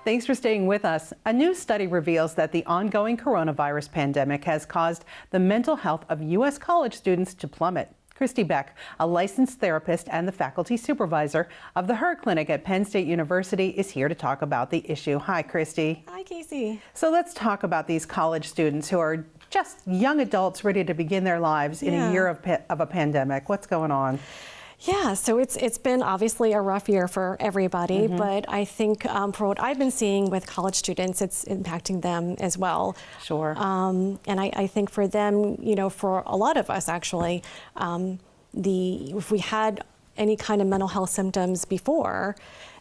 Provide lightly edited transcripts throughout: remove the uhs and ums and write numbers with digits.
Thanks for staying with us. A new study reveals that the ongoing coronavirus pandemic has caused the mental health of U.S. college students to plummet. Christy Beck, a licensed therapist and the faculty supervisor of the Her Clinic at Penn State University, is here to talk about the issue. Hi, Christy. Hi, Casey. So let's talk about these college students who are just young adults ready to begin their lives in a year of a pandemic. What's going on? Yeah, so it's been obviously a rough year for everybody, but I think for what I've been seeing with college students, it's impacting them as well. Sure. And I think for them, you know, for a lot of us actually, if we had any kind of mental health symptoms before,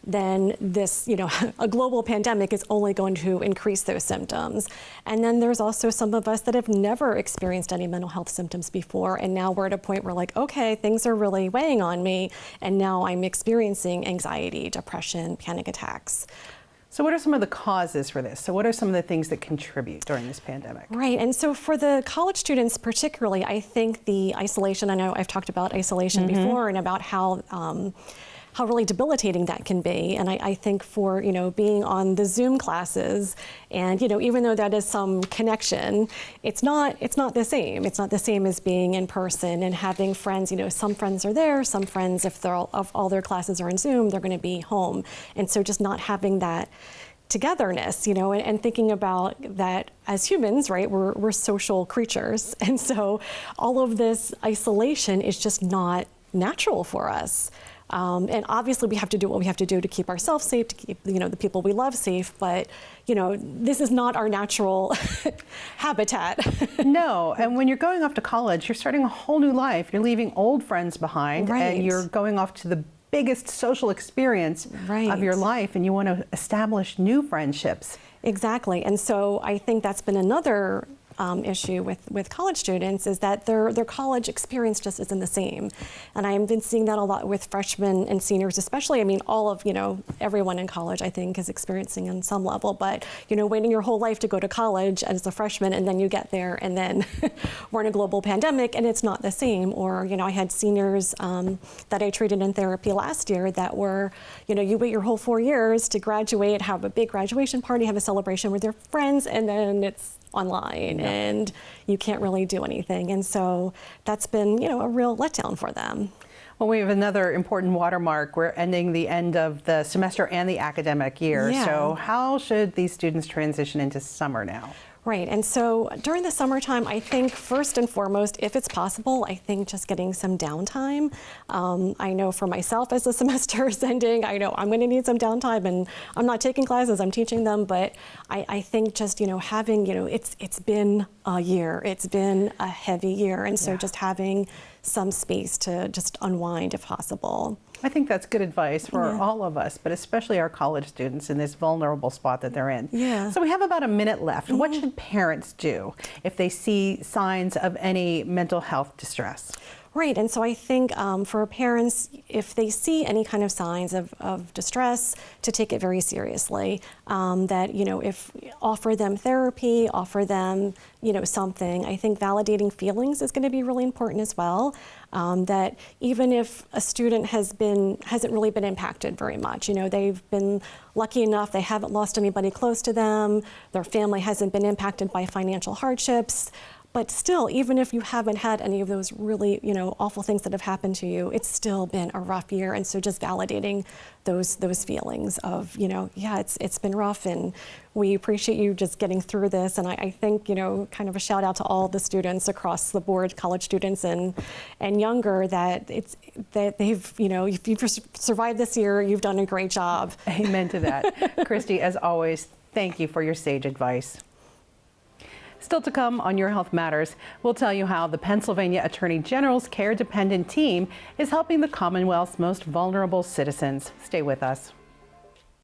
then this, you know, a global pandemic is only going to increase those symptoms. And then there's also some of us that have never experienced any mental health symptoms before, and now we're at a point where like, okay, things are really weighing on me, and now I'm experiencing anxiety, depression, panic attacks. So what are some of the causes for this? So what are some of the things that contribute during this pandemic? Right, and so for the college students particularly, I think the isolation, I know I've talked about isolation before and about how really debilitating that can be. And I think for, you know, being on the Zoom classes and, you know, even though that is some connection, it's not the same. It's not the same as being in person and having friends. You know, some friends are there, some friends, if all their classes are on Zoom, they're going to be home. And so just not having that togetherness, you know, and thinking about that as humans, right, we're social creatures. And so all of this isolation is just not natural for us. And obviously we have to do what we have to do to keep ourselves safe, to keep, you know, the people we love safe, but, you know, this is not our natural habitat. No, and when you're going off to college, you're starting a whole new life. You're leaving old friends behind, and you're going off to the biggest social experience of your life, and you want to establish new friendships. Exactly, and so I think that's been another issue with college students, is that their college experience just isn't the same. And I've been seeing that a lot with freshmen and seniors especially. I mean, all of, you know, everyone in college I think is experiencing on some level, but, you know, waiting your whole life to go to college as a freshman, and then you get there and then we're in a global pandemic and it's not the same. Or, you know, I had seniors that I treated in therapy last year that were, you know, you wait your whole 4 years to graduate, have a big graduation party, have a celebration with your friends, and then it's online and you can't really do anything. And so that's been, you know, a real letdown for them. Well, we have another important watermark. We're ending the end of the semester and the academic year. So how should these students transition into summer now? Right, and so during the summertime, I think first and foremost, if it's possible, I think just getting some downtime. I know for myself as the semester is ending, I know I'm going to need some downtime, and I'm not taking classes, I'm teaching them, but I think just, you know, having, you know, it's been a year, it's been a heavy year, and so just having some space to just unwind if possible. I think that's good advice for all of us, but especially our college students in this vulnerable spot that they're in. So we have about a minute left. What should parents do if they see signs of any mental health distress? Right, and so I think for parents, if they see any kind of signs of distress, to take it very seriously. That, you know, if offer them therapy, offer them, you know, something. I think validating feelings is going to be really important as well. That even if a student hasn't really been impacted very much, you know, they've been lucky enough, they haven't lost anybody close to them, their family hasn't been impacted by financial hardships. But still, even if you haven't had any of those really, you know, awful things that have happened to you, it's still been a rough year. And so just validating those feelings of, you know, yeah, it's been rough, and we appreciate you just getting through this. And I think, you know, kind of a shout out to all the students across the board, college students and younger, that they've, you know, if you've survived this year, you've done a great job. Amen to that. Christy, as always, thank you for your sage advice. Still to come on Your Health Matters, we'll tell you how the Pennsylvania Attorney General's Care Dependent Team is helping the Commonwealth's most vulnerable citizens. Stay with us.